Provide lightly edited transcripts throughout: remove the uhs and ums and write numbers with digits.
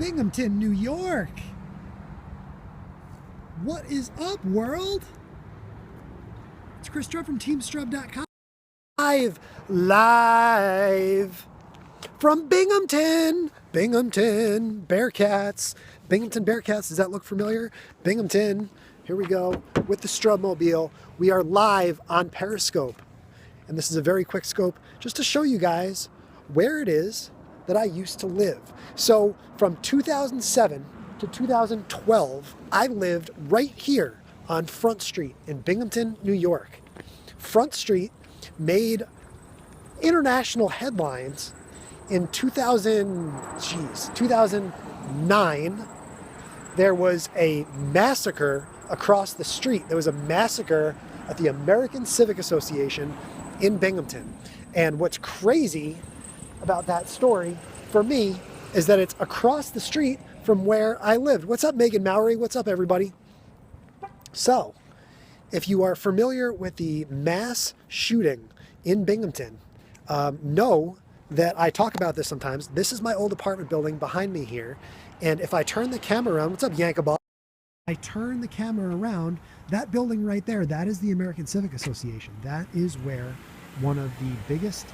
Binghamton, New York. What is up, world? It's ChrisStrub from TeamStrub.com. Live from Binghamton. Binghamton Bearcats. Binghamton Bearcats, does that look familiar? Binghamton, here we go with the Strubmobile. We are live on Periscope. And this is a very quick scope just to show you guys where it is that I used to live. So from 2007 to 2012, I lived right here on Front Street in Binghamton, New York. Front Street made international headlines in 2009. There was a massacre across the street. There was a massacre at the American Civic Association in Binghamton. And what's crazy about that story for me is that it's across the street from where I lived. What's up, Megan Mowry? What's up, everybody? So, if you are familiar with the mass shooting in Binghamton, know that I talk about this sometimes. This is my old apartment building behind me here. And if I turn the camera around, what's up, Yankaball? I turn the camera around, that building right there, that is the American Civic Association. That is where one of the biggest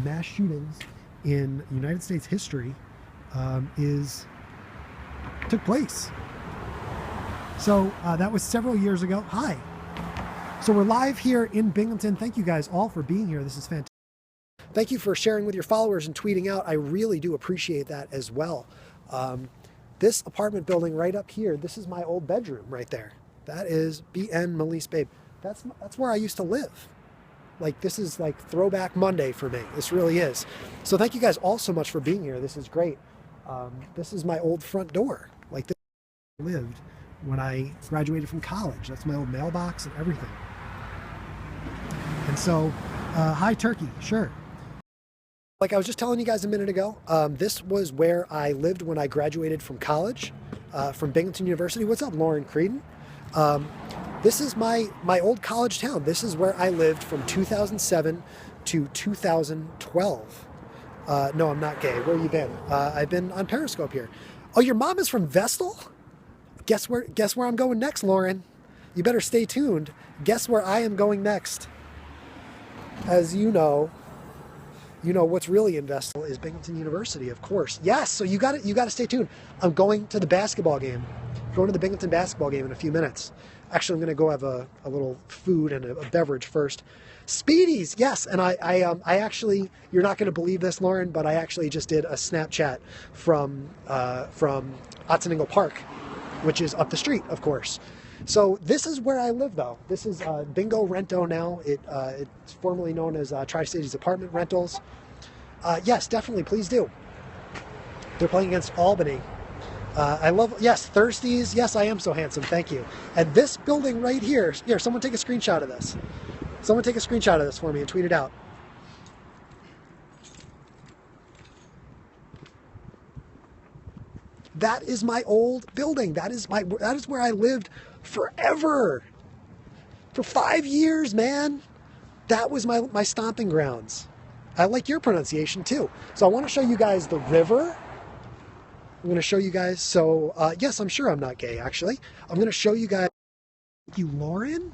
mass shootings in United States history took place. So that was several years ago. Hi. So we're live here in Binghamton. Thank you guys all for being here. This is fantastic. Thank you for sharing with your followers and tweeting out. I really do appreciate that as well. This apartment building right up here, this is my old bedroom right there. That is BN Melise Babe. That's where I used to live. Like, this is like Throwback Monday for me. This really is. So thank you guys all so much for being here. This is great. This is my old front door. Like, this I lived when I graduated from college. That's my old mailbox and everything. And so, hi Turkey, sure. Like I was just telling you guys a minute ago, this was where I lived when I graduated from college, from Binghamton University. What's up, Lauren Creedon? This is my old college town. This is where I lived from 2007 to 2012. No, I'm not gay. Where have you been? I've been on Periscope here. Oh, your mom is from Vestal? Guess where I'm going next, Lauren? You better stay tuned. Guess where I am going next? As you know what's really in Vestal is Binghamton University, of course. Yes, so you got to stay tuned. I'm going to the basketball game. Going to the Binghamton basketball game in a few minutes. Actually, I'm going to go have a little food and a beverage first. Speedies, yes, and I actually, you're not going to believe this, Lauren, but I actually just did a Snapchat from Otteningle Park, which is up the street, of course. So this is where I live, though. This is Bingo Rento now. It's formerly known as Tri-Cities Apartment Rentals. Yes, definitely, please do. They're playing against Albany. I love, yes, Thirsties. Yes, I am so handsome. Thank you. And this building right here, someone take a screenshot of this. Someone take a screenshot of this for me and tweet it out. That is my old building. That is where I lived forever. For 5 years, man. That was my stomping grounds. I like your pronunciation too. So I want to show you guys the river. I'm going to show you guys. So yes, I'm sure I'm not gay, actually. I'm going to show you guys. Thank you, Lauren.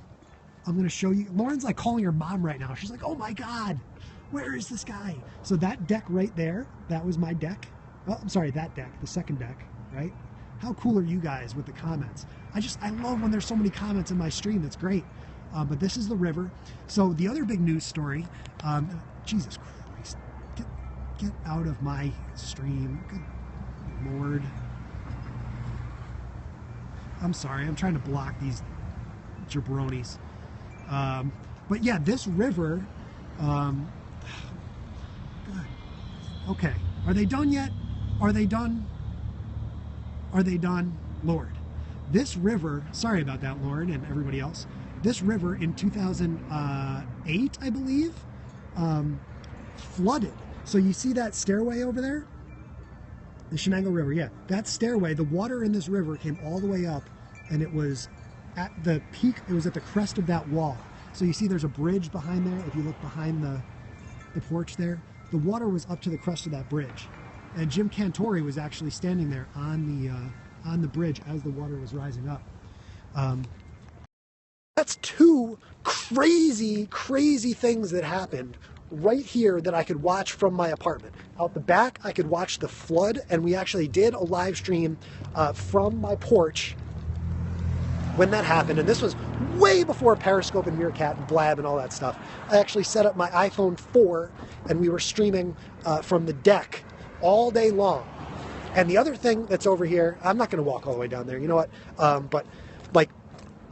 I'm going to show you. Lauren's like calling her mom right now. She's like, oh my God, where is this guy? So that deck right there, that was my deck. Oh, I'm sorry, that deck, the second deck, right? How cool are you guys with the comments? I love when there's so many comments in my stream. That's great. But this is the river. So the other big news story, Jesus Christ, get out of my stream. Good Lord. I'm sorry, I'm trying to block these jabronis. But yeah, this river, God. Okay, are they done yet? Are they done? Are they done? Lord, this river, sorry about that, Lauren and everybody else. This river in 2008, I believe, flooded. So you see that stairway over there? The Shenango River, yeah. That stairway, the water in this river came all the way up, and it was at the peak, it was at the crest of that wall. So you see there's a bridge behind there. If you look behind the porch there, the water was up to the crest of that bridge. And Jim Cantori was actually standing there on the bridge as the water was rising up. That's two crazy, crazy things that happened right here that I could watch from my apartment. Out the back, I could watch the flood, and we actually did a live stream from my porch when that happened. And this was way before Periscope and Meerkat and Blab and all that stuff. I actually set up my iPhone 4, and we were streaming from the deck all day long. And the other thing that's over here, I'm not going to walk all the way down there, you know what? But like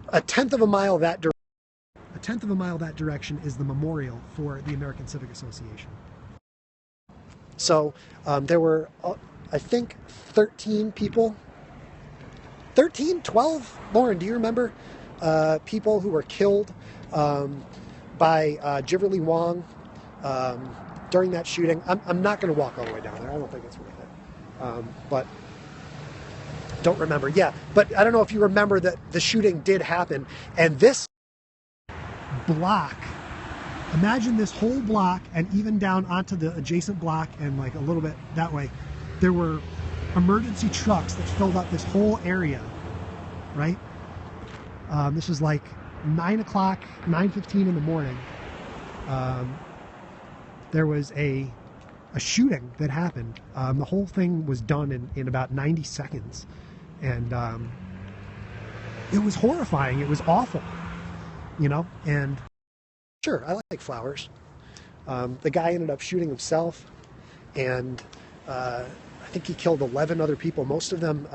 a tenth of a mile that direction is the memorial for the American Civic Association. So there were, I think, 13 people. 13, 12? Lauren, do you remember people who were killed by Jiverly Wong during that shooting? I'm not going to walk all the way down there. I don't think it's worth it. But don't remember. Yeah, but I don't know if you remember that the shooting did happen. And this block, imagine this whole block, and even down onto the adjacent block and like a little bit that way, there were emergency trucks that filled up this whole area, right? This was like 9 o'clock, 9:15 in the morning. There was a shooting that happened. The whole thing was done in about 90 seconds. And it was horrifying. It was awful, you know? And sure, I like flowers. The guy ended up shooting himself, and I think he killed 11 other people, most of them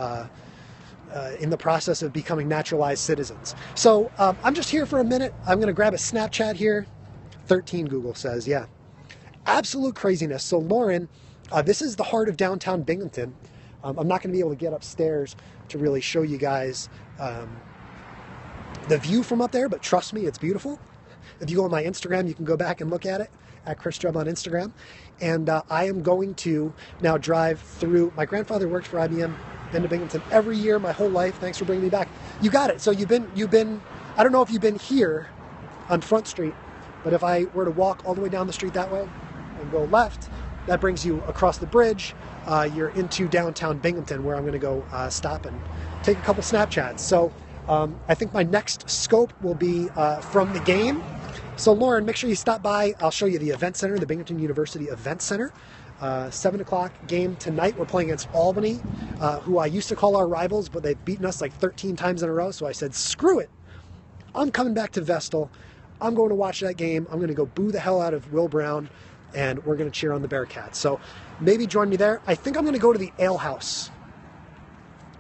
in the process of becoming naturalized citizens. So I'm just here for a minute. I'm going to grab a Snapchat here. 13, Google says, yeah. Absolute craziness. So Lauren, this is the heart of downtown Binghamton. I'm not going to be able to get upstairs to really show you guys the view from up there, but trust me, it's beautiful. If you go on my Instagram, you can go back and look at it, at ChrisStrub on Instagram. And I am going to now drive through. My grandfather worked for IBM, been to Binghamton every year my whole life. Thanks for bringing me back. You got it. So you've been, I don't know if you've been here on Front Street, but if I were to walk all the way down the street that way and go left, that brings you across the bridge. You're into downtown Binghamton, where I'm going to go stop and take a couple Snapchats. So I think my next scope will be from the game. So Lauren, make sure you stop by. I'll show you the event center, the Binghamton University Event Center. 7 o'clock game tonight. We're playing against Albany, who I used to call our rivals, but they've beaten us like 13 times in a row. So I said, screw it. I'm coming back to Vestal. I'm going to watch that game. I'm going to go boo the hell out of Will Brown, and we're going to cheer on the Bearcats. So maybe join me there. I think I'm going to go to the Ale House.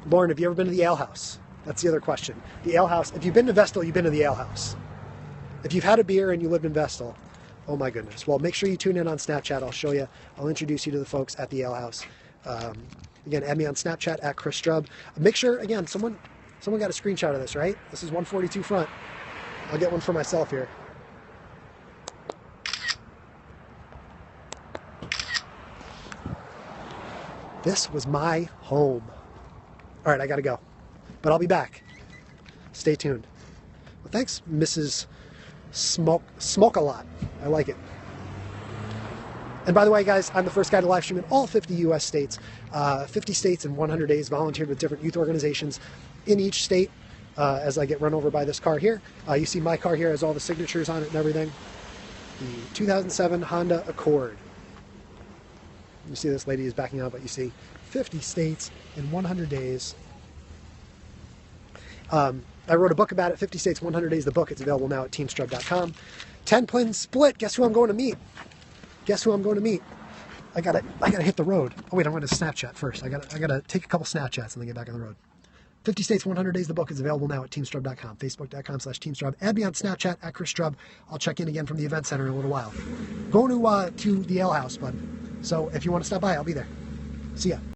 Lauren, have you ever been to the Ale House? That's the other question. The Ale House. If you've been to Vestal, you've been to the Ale House. If you've had a beer and you lived in Vestal, oh my goodness. Well, make sure you tune in on Snapchat. I'll show you. I'll introduce you to the folks at the Ale House. Again, add me on Snapchat at ChrisStrub. Make sure, again, someone got a screenshot of this, right? This is 142 front. I'll get one for myself here. This was my home. All right, I got to go. But I'll be back. Stay tuned. Well, thanks, Mrs. Smoke a lot. I like it. And by the way, guys, I'm the first guy to live stream in all 50 U.S. states. 50 states in 100 days, volunteered with different youth organizations in each state. As I get run over by this car here. You see my car here has all the signatures on it and everything. The 2007 Honda Accord. You see this lady is backing out, but you see 50 states in 100 days. I wrote a book about it, 50 States, 100 Days, the book. It's available now at teamstrub.com. 10-pin split. Guess who I'm going to meet? Guess who I'm going to meet? I gotta hit the road. Oh wait, I'm going to Snapchat first. I gotta take a couple Snapchats and then get back on the road. 50 States, 100 Days, the book is available now at teamstrub.com, facebook.com/teamstrub. Add me on Snapchat at ChrisStrub. I'll check in again from the event center in a little while. Going to the Ale House, bud. So if you want to stop by, I'll be there. See ya.